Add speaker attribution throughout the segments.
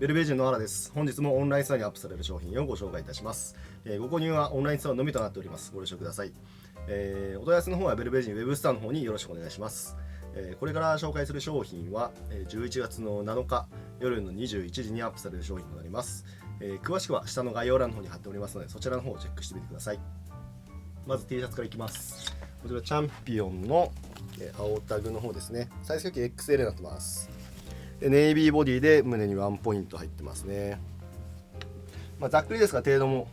Speaker 1: ベルベージュの原です。本日もオンラインストアにアップされる商品をご紹介いたします。ご購入はオンラインストアのみとなっております。ご了承ください。お問い合わせの方はベルベージュウェブストアの方によろしくお願いします。これから紹介する商品は11月の7日夜の21時にアップされる商品となります。詳しくは下の概要欄の方に貼っておりますので、そちらの方をチェックしてみてください。まず T シャツからいきます。こちらチャンピオンの青タグの方ですね。サイズ表記 XL になってます。ネイビーボディで胸にワンポイント入ってますね。ざっくりですが程度も、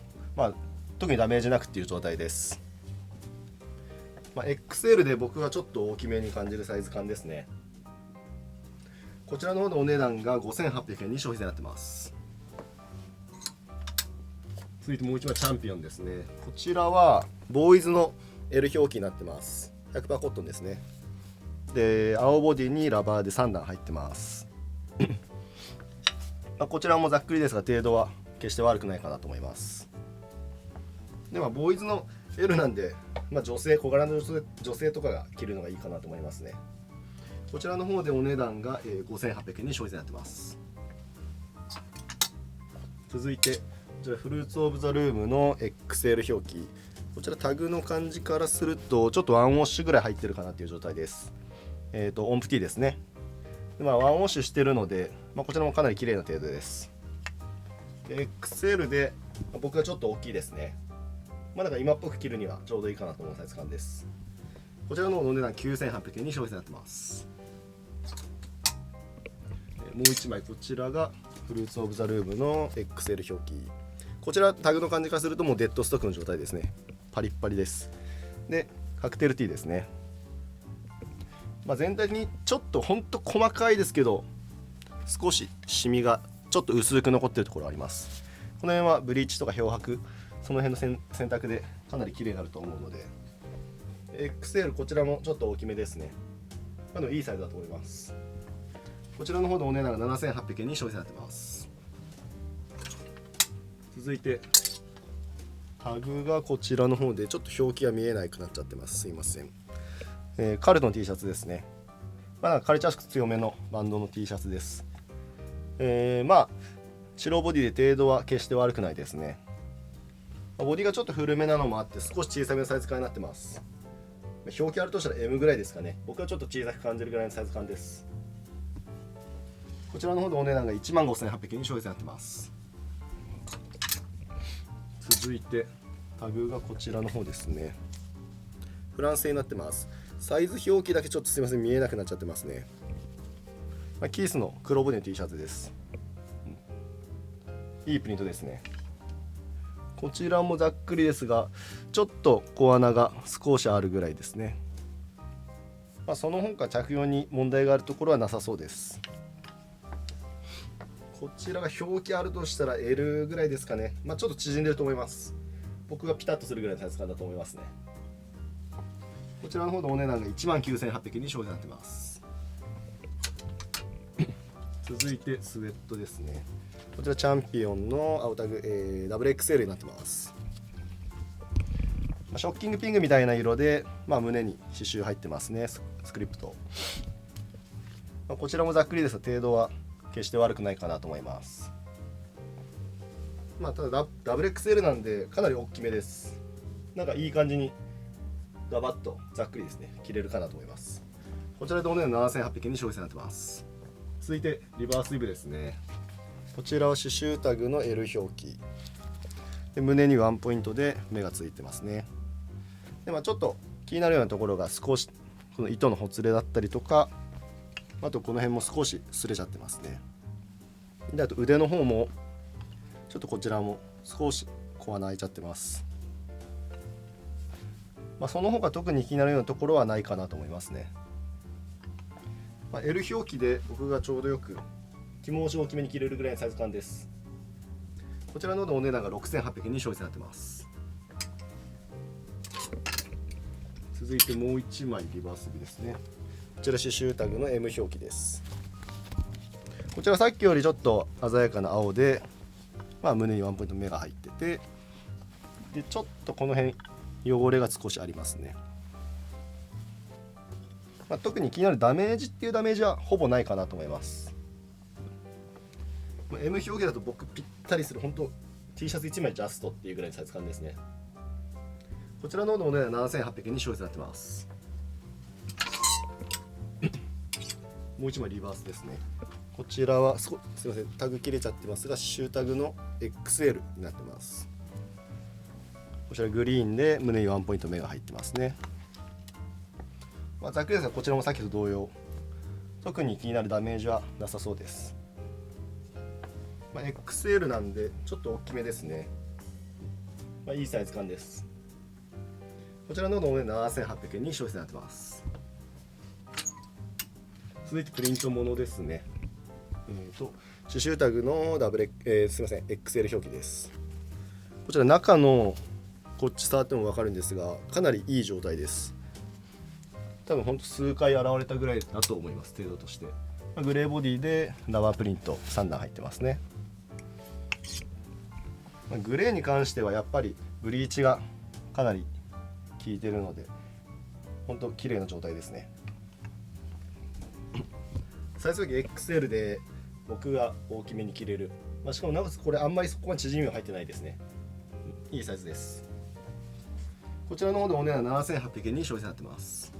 Speaker 1: 特にダメージなくっていう状態です。XL で僕はちょっと大きめに感じるサイズ感ですね。こちらの方のお値段が5800円に消費税になってます。続いてもう一枚チャンピオンですね。こちらはボーイズの L 表記になってます。 100% コットンですね。で青ボディにラバーで3段入ってますこちらもざっくりですが程度は決して悪くないかなと思います。でボーイズの L なんで、女性小柄の女性とかが着るのがいいかなと思いますね。こちらの方でお値段が5800円に消費税になってます。続いてこちらフルーツオブザルームの XL 表記。こちらタグの感じからするとちょっとワンウォッシュぐらい入ってるかなという状態です。オンプティーですね。でワンウォッシュしてるので、こちらもかなり綺麗な程度です。XL で僕はちょっと大きいですね。だから今っぽく着るにはちょうどいいかなと思うサイズ感です。こちらのお値段9800円に消費税になってます。もう1枚こちらがフルーツオブザルームの XL 表記。こちらタグの感じからするともうデッドストックの状態ですね。パリッパリです。でカクテルティーですね。全体にちょっとほんと細かいですけど少しシミがちょっと薄く残ってるところあります。この辺はブリーチとか漂白その辺の選択でかなり綺麗になると思うので XL こちらもちょっと大きめですね。いいサイズだと思います。こちらの方のお値段が7800円に消費されてます。続いてタグがこちらの方でちょっと表記が見えなくなっちゃってます。すいません。カルトの T シャツですね。カルチャー色強めのバンドの T シャツです。白ボディで程度は決して悪くないですね。ボディがちょっと古めなのもあって少し小さめのサイズ感になってます。表記あるとしたら M ぐらいですかね。僕はちょっと小さく感じるぐらいのサイズ感です。こちらの方でお値段が15800円に消費税になってます。続いてタグがこちらの方ですね。フランス製になってます。サイズ表記だけちょっとすいません見えなくなっちゃってますね。キースの黒ボディの T シャツです。いいプリントですね。こちらもざっくりですがちょっと小穴が少しあるぐらいですね。その他着用に問題があるところはなさそうです。こちらが表記あるとしたら L ぐらいですかね。ちょっと縮んでると思います。僕がピタッとするぐらいのサイズ感だと思いますね。こちらの方のお値段が19800円に消費になってます。続いてスウェットですね。こちらチャンピオンの青タグ、WXL になってます。ショッキングピンクみたいな色で、胸に刺繍入ってますね。スクリプト。こちらもざっくりですが程度は決して悪くないかなと思います。ただ WXL なんでかなり大きめです。いい感じにガバッとざっくりですね着れるかなと思います。こちらでお値段7800円に消費税になってます。続いてリバースイブですね。こちらは刺繍タグの L 表記で胸にワンポイントで目がついてますね。でちょっと気になるようなところが少しこの糸のほつれだったりとかあとこの辺も少し擦れちゃってますね。であと腕の方もちょっとこちらも少し小穴開いちゃってます。その他特に気になるようなところはないかなと思いますね。L 表記で僕がちょうどよく気持ち大きめに着れるぐらいのサイズ感です。こちらのお値段が6800円に消費になってます。続いてもう1枚リバースビですね。こちら刺繍タグの M 表記です。こちらさっきよりちょっと鮮やかな青で、胸にワンポイント目が入っててでちょっとこの辺汚れが少しありますね。特に気になるダメージっていうダメージはほぼないかなと思います。M 表記だと僕ぴったりする本当 T シャツ1枚ジャストっていうぐらいのサイズ感ですね。こちらの方のお値段7800円に消費されてます。もう1枚リバースですね。こちらはすいません、タグ切れちゃってますが刺繍タグの XL になってます。こちらグリーンで胸にワンポイント目が入ってますね。ざっくりですがこちらもさっきと同様特に気になるダメージはなさそうです。XL なんでちょっと大きめですね。いいサイズ感です。こちらの方のお値段7800円に消費されてます。続いてプリントものですね。刺繍タグのすいません XL 表記です。こちら中のこっち触っても分かるんですがかなりいい状態です。多分ほんと数回洗われたぐらいだと思います。程度としてグレーボディでラバープリント3段入ってますね。グレーに関してはやっぱりブリーチがかなり効いてるので本当綺麗な状態ですね。サイズ表記 XL で僕が大きめに切れる、しかもなおかつこれあんまりそこまで縮みは入ってないですね。いいサイズです。こちらの方でお値段7800円に消費されてます。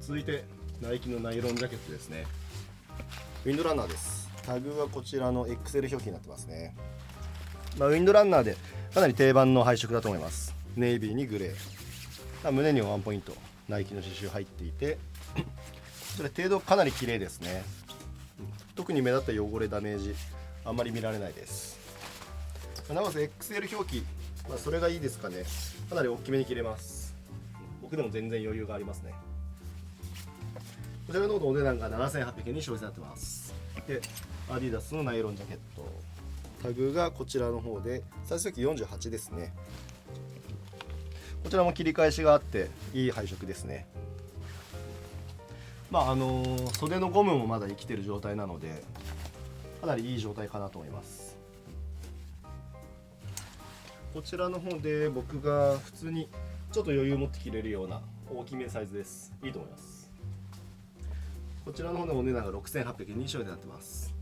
Speaker 1: 続いてナイキのナイロンジャケットですね。ウィンドランナーです。タグはこちらの XL 表記になってますね。ウィンドランナーでかなり定番の配色だと思います。ネイビーにグレー、胸にはワンポイントナイキの刺繍入っていてそれ程度かなり綺麗ですね。特に目立った汚れダメージあんまり見られないです。なおかつ XL 表記、それがいいですかね。かなり大きめに切れます。僕でも全然余裕がありますね。こちらのお値段が7800円に消費されてます。でアディダスのナイロンジャケット、タグがこちらの方でサイズ表記48ですね。こちらも切り返しがあっていい配色ですね。袖のゴムもまだ生きてる状態なのでかなりいい状態かなと思います。こちらの方で僕が普通にちょっと余裕持って着れるような大きめサイズです。いいと思います。こちらの方のお値段が6800円に消費になってます。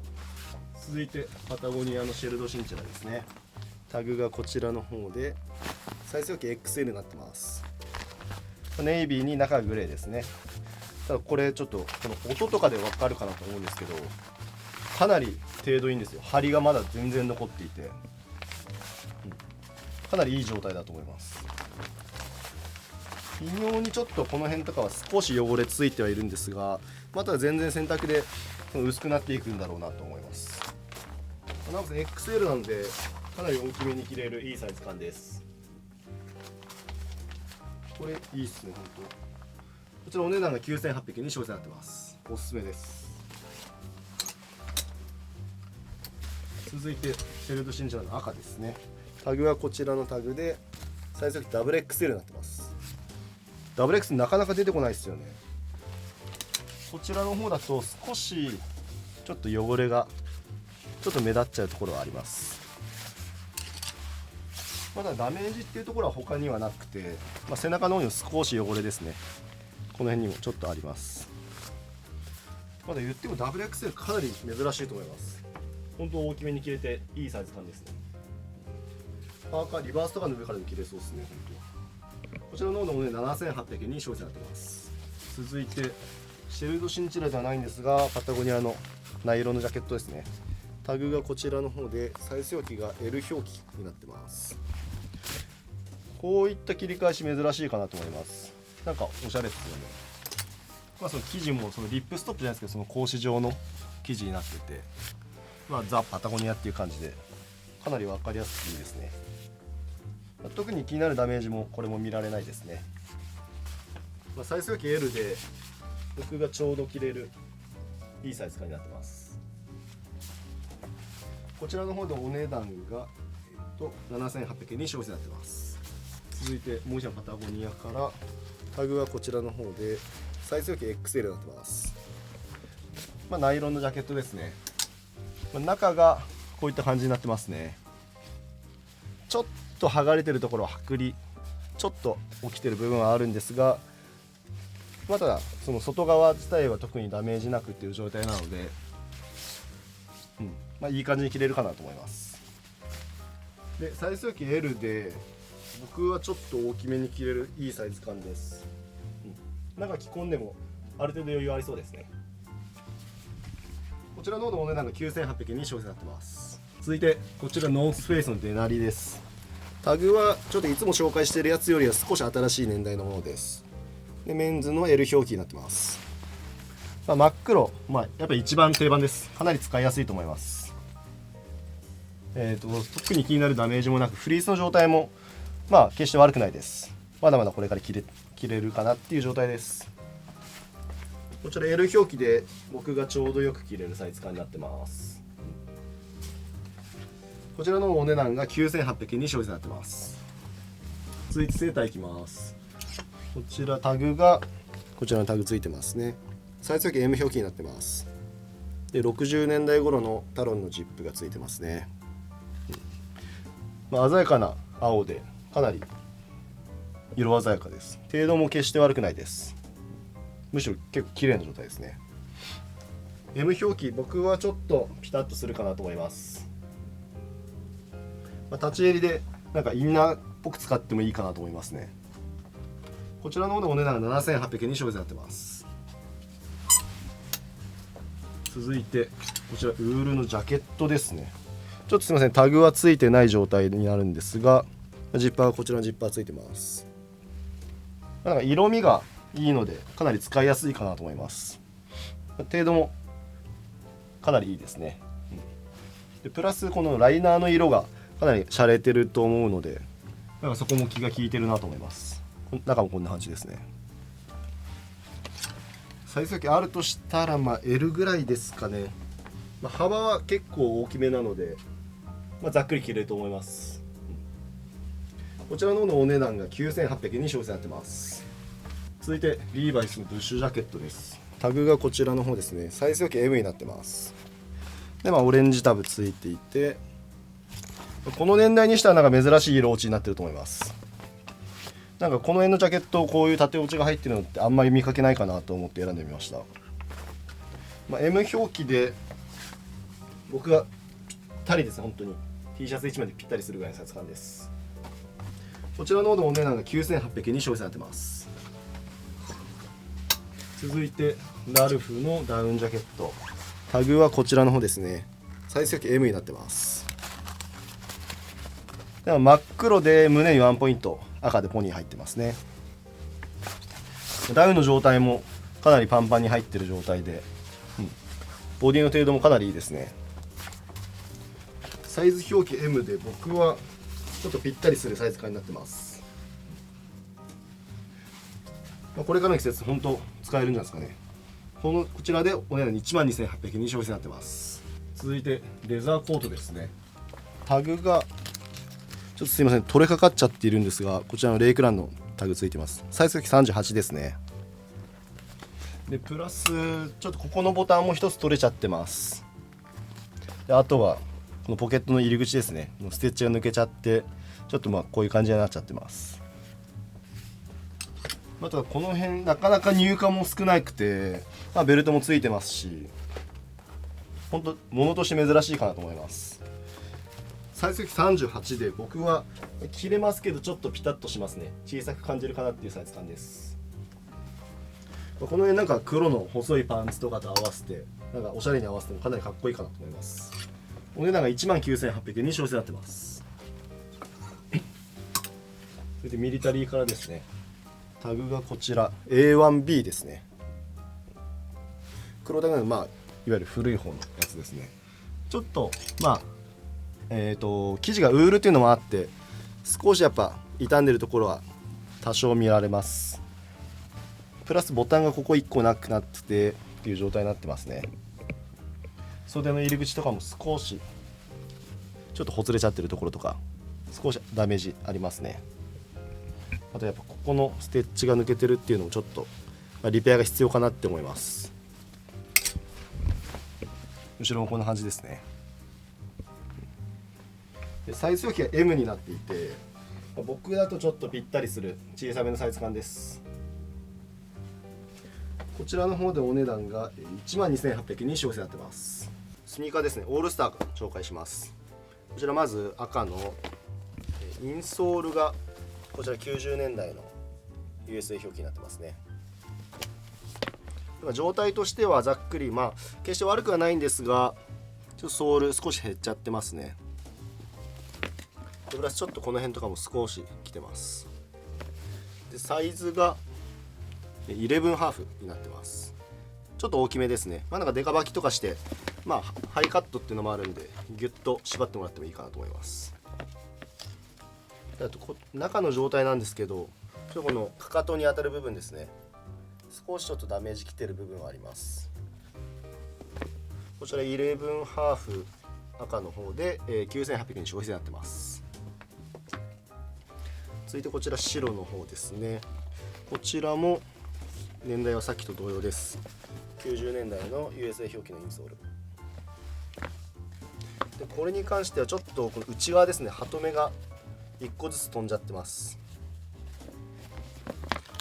Speaker 1: 続いてパタゴニアのシェルドシンチェラですね。タグがこちらの方でサイズ表記 XL になってます。ネイビーに中グレーですね。ただこれちょっとこの音とかで分かるかなと思うんですけどかなり程度いいんですよ。張りがまだ全然残っていて、かなりいい状態だと思います。微妙にちょっとこの辺とかは少し汚れついてはいるんですがまた全然洗濯で薄くなっていくんだろうなと思います。なおかつ XL なのでかなり大きめに着れるいいサイズ感です。これいいっすね。本当こちらお値段が9800円に消費されてます。おすすめです。続いてシェルドシンチェラの赤ですね。タグはこちらのタグでサイズ表記 WXL になってます。 WX なかなか出てこないですよね。こちらの方だと少しちょっと汚れがちょっと目立っちゃうところはあります。まだダメージっていうところは他にはなくて、背中の方にも少し汚れですね。この辺にもちょっとあります。まだ言っても WXL かなり珍しいと思います。本当大きめに着れていいサイズ感ですね。パーカーリバースとかの上からで着れそうですね。本当こちらの方のお値段7800円に消費されてます。続いてシェルドシンチェラではないんですがパタゴニアのナイロンのジャケットですね。タグがこちらの方でサイズ表記が L 表記になってます。こういった切り返し珍しいかなと思います。なんかおしゃれですよね。その生地もそのリップストップじゃないですけどその格子状の生地になってて、ザ・パタゴニアっていう感じでかなり分かりやすくていいですね。特に気になるダメージもこれも見られないですね。サイズ表記 L で僕がちょうど着れるいいサイズ感になってます。こちらの方でお値段が、7800円に消費になってます。続いてもう一枚パタゴニアからタグはこちらの方でサイズ表記 XL になってます。ナイロンのジャケットですね。中がこういった感じになってますね。ちょっと剥がれてるところは剥離ちょっと起きてる部分はあるんですが、ただその外側自体は特にダメージなくっていう状態なので、いい感じに着れるかなと思います。でサイズ表記 L で僕はちょっと大きめに着れるいいサイズ感です。なんか着込んでもある程度余裕ありそうですね。こちらの方のお値段が9800円に消費されてます。続いてこちらノースフェイスのデナリです。タグはちょっといつも紹介しているやつよりは少し新しい年代のものです。でメンズの L 表記になってます。真っ黒、やっぱり一番定番です。かなり使いやすいと思います。特に気になるダメージもなく、フリースの状態も決して悪くないです。まだまだこれから着れるかなっていう状態です。こちら L 表記で僕がちょうどよく着れるサイズ感になってます。こちらのお値段が9800円に消費になってます。続いてセーターいきます。こちらタグがこちらのタグついてますね。サイズ表記 M 表記になってます。で60年代頃のタロンのジップがついてますね。鮮やかな青でかなり色鮮やかです。程度も決して悪くないです。むしろ結構綺麗な状態ですね。 M 表記僕はちょっとピタッとするかなと思います。立ち襟でなんかインナーっぽく使ってもいいかなと思いますね。こちらの方のお値段が7800円に消費になってます。続いてこちらウールのジャケットですね。ちょっとすいません、タグはついてない状態になるんですが、ジッパーはこちらのジッパーついてます。なんか色味がいいのでかなり使いやすいかなと思います。程度もかなりいいですね。でプラスこのライナーの色がかなり洒落てると思うので、なんかそこも気が利いてるなと思います。中もこんな感じですね。サイズ表記あるとしたらL ぐらいですかね。幅は結構大きめなので、ざっくり着れると思います。こちらの方のお値段が9800円に消費されてます。続いてリーバイスのブッシュジャケットです。タグがこちらの方ですね。サイズ表記 M になってます。でオレンジタブついていて、この年代にしてはなんか珍しい色落ちになってると思います。なんかこの辺のジャケットこういう縦落ちが入ってるのってあんまり見かけないかなと思って選んでみました。M 表記で僕がぴったりですね。本当に T シャツ1枚でぴったりするぐらいのサイズ感です。こちらの方のお値段が9800円に消費されてます。続いてラルフのダウンジャケット、タグはこちらの方ですね。サイズ表記 M になってます。では真っ黒で胸にワンポイント赤でポニー入ってますね。ダウンの状態もかなりパンパンに入ってる状態で、ボディの程度もかなりいいですね。サイズ表記 M で僕はちょっとぴったりするサイズ感になってます。これからの季節本当使えるんじゃないですかね。こちらでお値段12800円に消費になってます。続いてレザーコートですね。タグがちょっとすいません、取れかかっちゃっているんですが、こちらのレイクランのタグついてます。サイズ表記38ですね。でプラスちょっとここのボタンも一つ取れちゃってます。であとはこのポケットの入り口ですね、ステッチが抜けちゃってちょっとこういう感じになっちゃってます。あとはこの辺なかなか入荷も少なくて、ベルトもついてますし、本当物として珍しいかなと思います。サイズ38で僕は着れますけどちょっとピタッとしますね。小さく感じるかなっていうサイズ感です。この辺なんか黒の細いパンツとかと合わせてなんかおしゃれに合わせてもかなりかっこいいかなと思います。お値段が19800円に消費になってます。それでミリタリーからですね。タグがこちら A1B ですね。黒タグのいわゆる古い方のやつですね。ちょっと生地がウールっていうのもあって少しやっぱ傷んでるところは多少見られます。プラスボタンがここ1個なくなっててっていう状態になってますね。袖の入り口とかも少しちょっとほつれちゃってるところとか少しダメージありますね。あとやっぱここのステッチが抜けてるっていうのもちょっとリペアが必要かなって思います。後ろもこんな感じですね。でサイズ表記が M になっていて、僕だとちょっとぴったりする小さめのサイズ感です。こちらの方でお値段が12800円に消費になってます。スニーカーですね、オールスターから紹介します。こちらまず赤のインソールがこちら90年代の USA 表記になってますね。状態としてはざっくり、決して悪くはないんですが、ちょっとソール少し減っちゃってますね。プラスちょっとこの辺とかも少し来てます。でサイズが11ハーフになってます。ちょっと大きめですね。なんかデカ履きとかして、ハイカットっていうのもあるんでギュッと縛ってもらってもいいかなと思います。あと中の状態なんですけど、このかかとに当たる部分ですね、少しちょっとダメージきてる部分はあります。こちら11ハーフ赤の方で、9800円消費税になってます。続いてこちら白の方ですね。こちらも年代はさっきと同様です。90年代の USA 表記のインソールで、これに関してはちょっとこの内側ですね、ハトメが1個ずつ飛んじゃってます。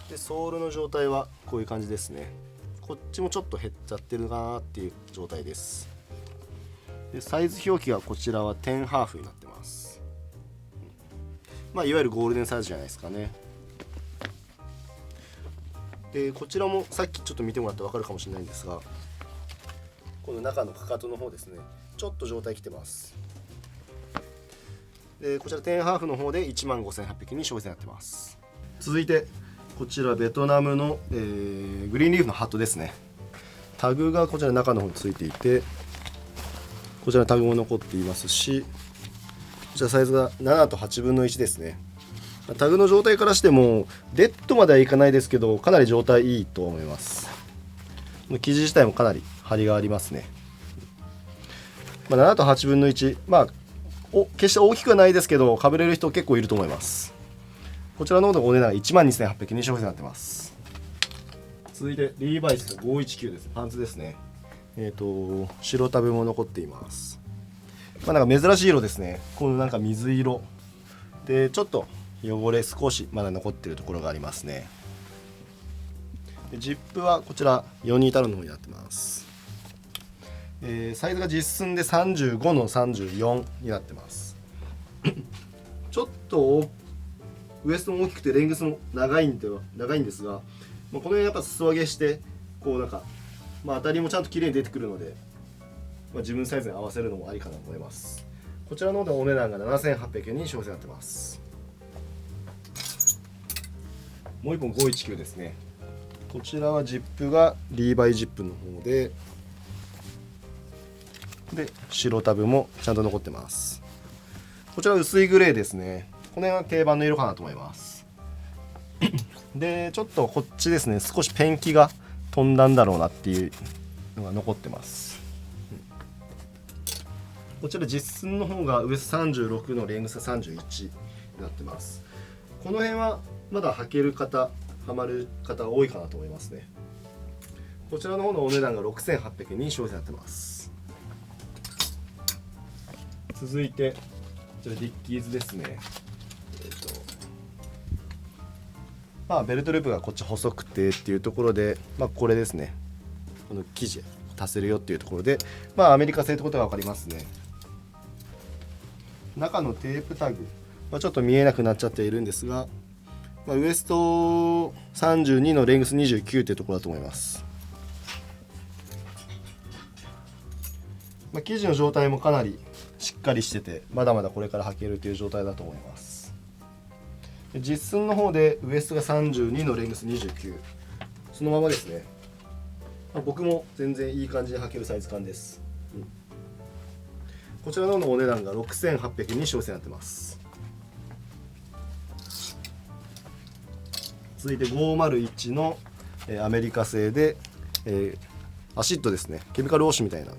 Speaker 1: でソールの状態はこういう感じですね。こっちもちょっと減っちゃってるなっていう状態です。でサイズ表記がこちらは10ハーフになってます。いわゆるゴールデンサイズじゃないですかね。でこちらもさっきちょっと見てもらって分かるかもしれないんですが、この中のかかとの方ですね、ちょっと状態きてます。でこちら10ハーフの方で15,800円に消費税になってます。続いてこちらベトナムの、グリーンリーフのハットですね。タグがこちら中の方についていて、こちらのタグも残っていますし、こちらサイズが7と8分の1ですね。タグの状態からしてもデッドまではいかないですけど、かなり状態いいと思います。生地自体もかなり張りがありますね。7と8分の1、決して大きくはないですけど、かぶれる人結構いると思います。こちらの方のお値段が12,800円に消費税になってます。続いてリーバイス519です。パンツですね。白タブも残っています。なんか珍しい色ですね。このなんか水色でちょっと汚れ少しまだ残っているところがありますね。でジップはこちら42タロンの方になってます。サイズが実寸で35の34になってます。ちょっとウエストも大きくてレングスも長いんですが、この辺やっぱ裾上げしてこうなんか、当たりもちゃんと綺麗に出てくるので、自分サイズに合わせるのもありかなと思います。こちらの方でお値段が7,800円に消費税になってます。もう一本519ですね。こちらはジップがリーバイジップの方で、白タブもちゃんと残ってます。こちらは薄いグレーですね。この辺は定番の色かなと思います。でちょっとこっちですね、少しペンキが飛んだんだろうなっていうのが残ってます。こちら実寸の方がウエスト36のレングスが31になってます。この辺はまだ履ける方、はまる方が多いかなと思いますね。こちらの方のお値段が6,800円に消費税になってます。続いてこちらディッキーズですね。ベルトループがこっち細くてっていうところで、これですね、この生地足せるよっていうところで、アメリカ製ってことが分かりますね。中のテープタグ、ちょっと見えなくなっちゃっているんですが、ウエスト32のレングス29っていうところだと思います。生地の状態もかなりしっかりしてて、まだまだこれから履けるという状態だと思います。実寸の方でウエストが32のレングス29、そのままですね。僕も全然いい感じで履けるサイズ感です。こちらの方のお値段が6,800円に消費税になってます。続いて501のアメリカ製で、アシッドですね、ケミカルウォッシュみたいな、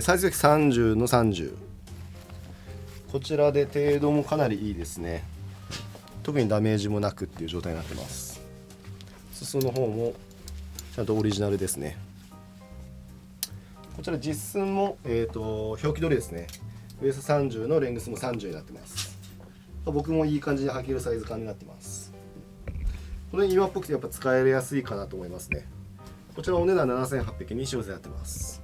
Speaker 1: サイズが30の30、こちらで程度もかなりいいですね。特にダメージもなくっていう状態になってます。裾の方もちゃんとオリジナルですね。こちら実寸も、表記通りですね。ウエスト30のレングスも30になってます。僕もいい感じで履けるサイズ感になってます。この今っぽくてやっぱ使えやすいかなと思いますね。こちらお値段7,800円に消費税になってます。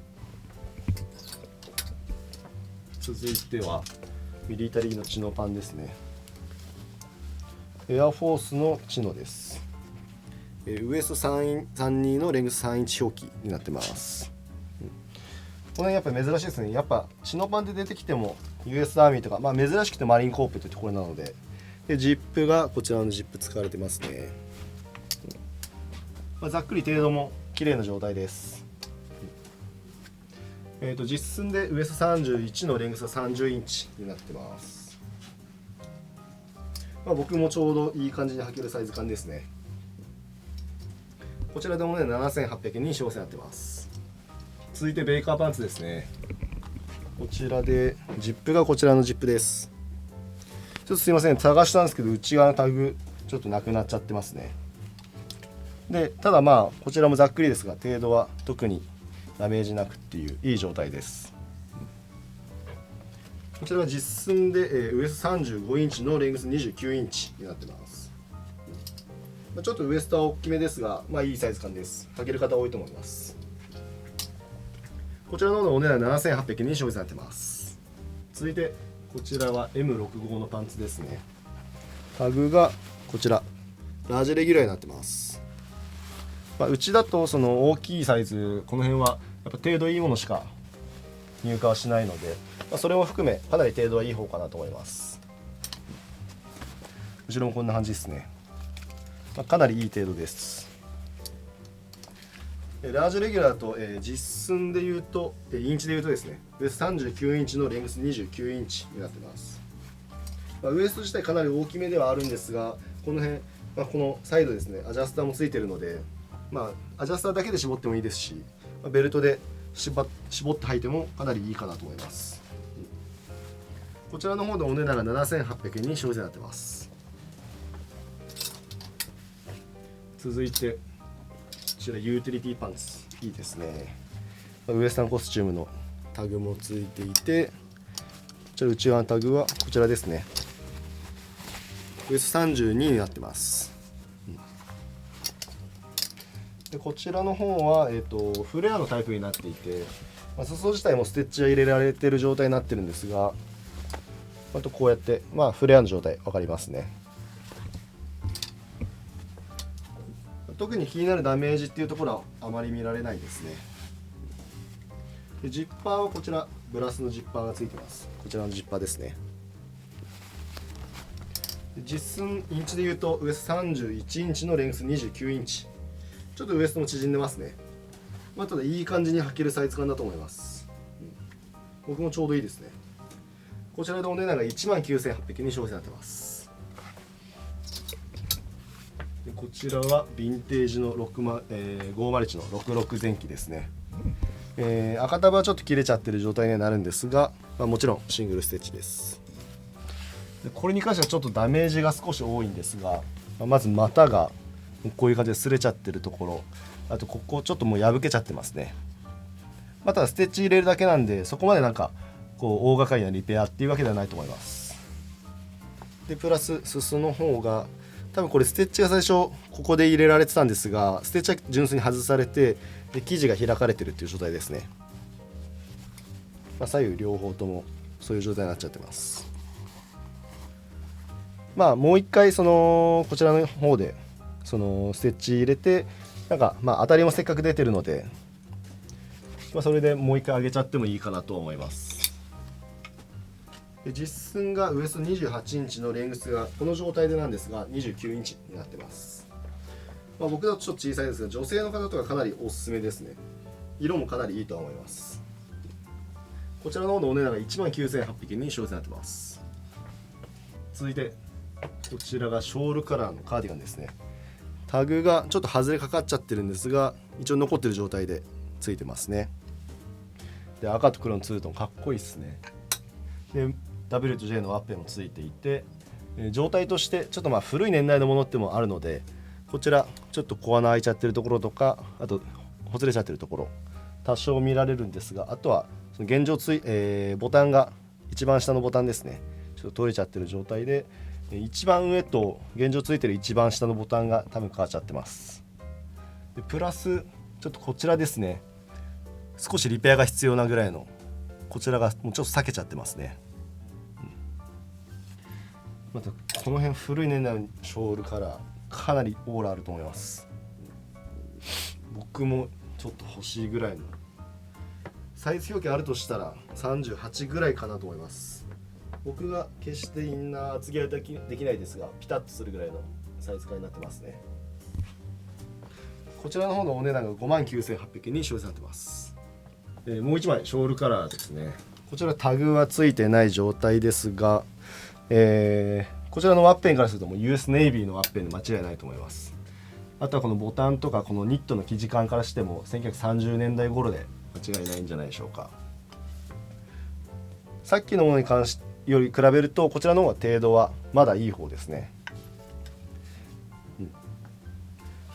Speaker 1: 続いてはミリタリーのチノパンですね。エアフォースのチノです。ウエスト32のレングス3インチ表記になってます。この辺やっぱり珍しいですね。やっぱチノパンで出てきても US アーミーとか、珍しくてマリンコープというところなので、ジップがこちらのジップ使われてますね。ざっくり程度も綺麗な状態です。実寸でウエスト31のレングスが30インチになってます。僕もちょうどいい感じに履けるサイズ感ですね。こちらでもね7800円に小生になってます。続いてベイカーパンツですね。こちらでジップがこちらのジップです。ちょっとすいません、探したんですけど内側のタグちょっとなくなっちゃってますね。でただこちらもざっくりですが程度は特にダメージなくっていういい状態です。こちらは実寸で、ウエスト35インチのレングス29インチになってます。ちょっとウエストは大きめですが、いいサイズ感です。履ける方多いと思います。こちらの方のお値段7800円に消費されてます。続いてこちらは M65 のパンツですね。タグがこちらラージレギュラーになってます。うちだとその大きいサイズこの辺はやっぱ程度いいものしか入荷はしないので、それも含めかなり程度はいい方かなと思います。後ろもこんな感じですね。かなりいい程度です。ラージレギュラーと、実寸でいうとインチでいうとですね、ウエスト39インチのレングス29インチになってます。ウエスト自体かなり大きめではあるんですが、この辺、このサイドですね、アジャスターもついてるので、アジャスターだけで絞ってもいいですし、ベルトで絞って履いてもかなりいいかなと思います。こちらの方でお値段が7800円に消費税になってます。続いてこちらユーティリティパンツ、いいですね。ウエスタンコスチュームのタグもついていて、こちら内側のタグはこちらですね。ウエスト32になってます。でこちらの方は、フレアのタイプになっていて、裾自体もステッチが入れられている状態になってるんですが、あとこうやって、フレアの状態分かりますね。特に気になるダメージっていうところはあまり見られないですね。でジッパーはこちらブラスのジッパーがついてます。こちらのジッパーですね。で実寸インチでいうとウエスト31インチのレングス29インチ、ちょっとウエストも縮んでますね。ただいい感じに履けるサイズ感だと思います。僕もちょうどいいですね。こちらでお値段が19800円に消費されてます。でこちらはヴィンテージの501の66前期ですね。赤束はちょっと切れちゃってる状態にはなるんですが、もちろんシングルステッチです。でこれに関してはちょっとダメージが少し多いんですが、まず股がこういう感じで擦れちゃってるところ、あとここちょっともう破けちゃってますね。ただステッチ入れるだけなんで、そこまでこう大掛かりなリペアっていうわけではないと思います。でプラス裾の方が多分これステッチが最初ここで入れられてたんですが、ステッチは純粋に外されて、で生地が開かれてるっていう状態ですね。左右両方ともそういう状態になっちゃってます。もう一回こちらの方でステッチ入れて、当たりもせっかく出てるので、それでもう一回上げちゃってもいいかなと思います。で実寸がウエスト28インチのレングスがこの状態でなんですが29インチになってます。僕だとちょっと小さいですが、女性の方とかかなりおすすめですね。色もかなりいいと思います。こちらの方のお値段が19800円に消費になってます。続いてこちらがショールカラーのカーディガンですね。タグがちょっと外れかかっちゃってるんですが、一応残ってる状態でついてますね。で赤と黒のツートンかっこいいですね。で W と J のワッペンもついていて、状態としてちょっと古い年代のものってもあるので、こちらちょっと小穴開いちゃってるところとか、あとほつれちゃってるところ多少見られるんですが、あとはその現状ボタンが一番下のボタンですね、ちょっと取れちゃってる状態で、一番上と現状ついてる一番下のボタンが多分変わっちゃってます。でプラスちょっとこちらですね、少しリペアが必要なぐらいのこちらがもうちょっと裂けちゃってますね。またこの辺古い年代のショールカラーかなりオーラあると思います。僕もちょっと欲しいぐらいのサイズ表記あるとしたら38ぐらいかなと思います。僕が決してインナー厚着はできないですが、ピタッとするぐらいのサイズ感になってますね。こちらの方のお値段が59,800円に消費されてます。もう1枚ショールカラーですね。こちらタグはついてない状態ですが、こちらのワッペンからするともう US ネイビーのワッペンで間違いないと思います。あとはこのボタンとかこのニットの生地感からしても1930年代頃で間違いないんじゃないでしょうか。さっきのものに関してより比べるとこちらの方が程度はまだいい方ですね。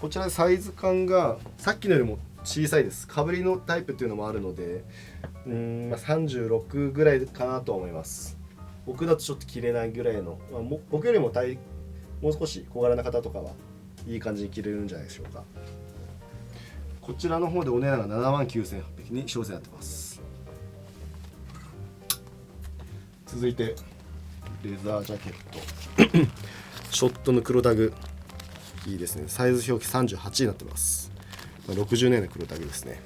Speaker 1: こちらサイズ感がさっきのよりも小さいです。かぶりのタイプっていうのもあるので36ぐらいかなと思います。僕だとちょっと着れないぐらいの、僕よりももう少し小柄な方とかはいい感じに着れるんじゃないでしょうか。こちらの方でお値段が79,800円に消費になってます。続いてレザージャケットショットの黒タグいいですね。サイズ表記38になってます。60年の黒タグですね。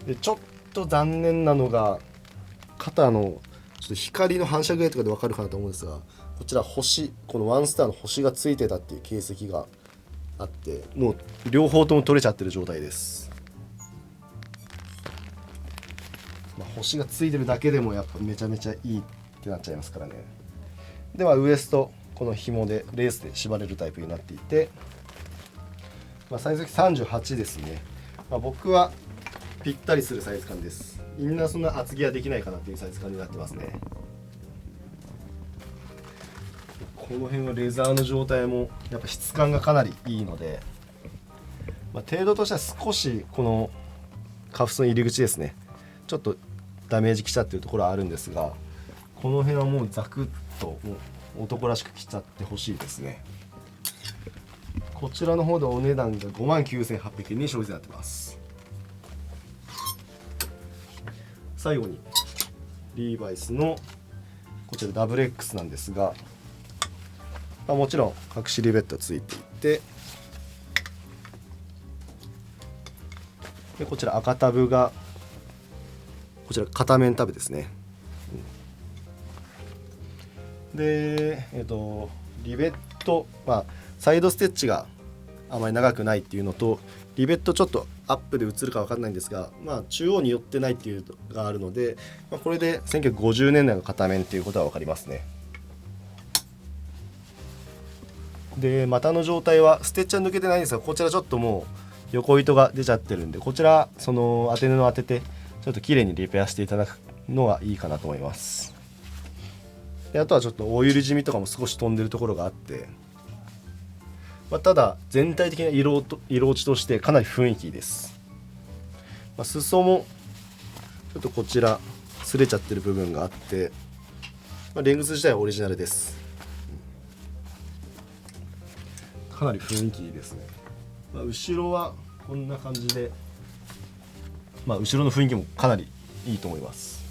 Speaker 1: でちょっと残念なのが肩のちょっと光の反射具合とかで分かるかなと思うんですが、こちら星、このワンスターの星がついてたっていう形跡があって、もう両方とも取れちゃってる状態です。星がついてるだけでもやっぱめちゃめちゃいいってなっちゃいますからね。ではウエストこの紐でレースで縛れるタイプになっていて、サイズ38ですね。僕はぴったりするサイズ感です。インナーそんな厚着はできないかなっていうサイズ感になってますね。この辺はレザーの状態もやっぱ質感がかなりいいので、程度としては少しこのカフスの入り口ですね、ちょっとダメージきちゃってるところはあるんですが、この辺はもうザクッともう男らしく着ちゃってほしいですね。こちらの方でお値段が59,800円に消費税になってます。最後にリーバイスのこちらダブル X なんですが、もちろん隠しリベットついていて、でこちら赤タブがこちら片面タブですね。で、リベット、サイドステッチがあまり長くないっていうのと、リベットちょっとアップで映るか分かんないんですが、中央に寄ってないっていうのがあるので、これで1950年代の片面っていうことは分かりますね。で股の状態はステッチは抜けてないんですが、こちらちょっともう横糸が出ちゃってるんで、こちらその当て布を当ててちょっと綺麗にリペアしていただくのがいいかなと思います。であとはちょっとオイル染みとかも少し飛んでるところがあって、ただ全体的な色落ちとしてかなり雰囲気いいです。裾もちょっとこちら擦れちゃってる部分があって、レングス自体はオリジナルです。かなり雰囲気いいですね。後ろはこんな感じで、後ろの雰囲気もかなりいいと思います。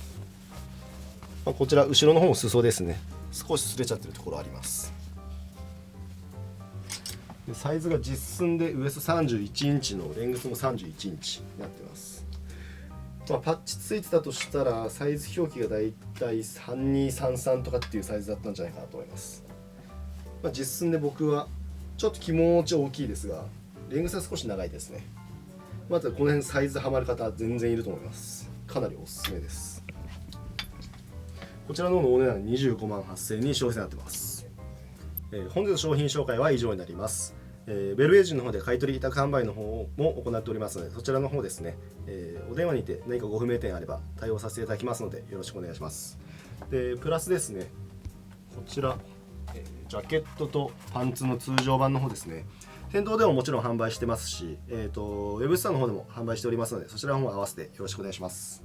Speaker 1: こちら後ろの方も裾ですね、少し擦れちゃってるところあります。でサイズが実寸でウエスト31インチのレングスも31インチになってます。パッチついてたとしたらサイズ表記がだいたい3233とかっていうサイズだったんじゃないかなと思います。実寸で僕はちょっと気持ち大きいですが、レングスは少し長いですね。またこの辺サイズハマる方全然いると思います。かなりおすすめです。こちらの方のお値段258,000円に消費になってます。本日の商品紹介は以上になります。ベルエージの方で買取委託販売の方も行っておりますので、そちらの方ですね、お電話にて何かご不明点あれば対応させていただきますのでよろしくお願いします。でプラスですね、こちら、ジャケットとパンツの通常版の方ですね、店頭でももちろん販売してますし、ウェブストアの方でも販売しておりますので、そちらの方も合わせてよろしくお願いします。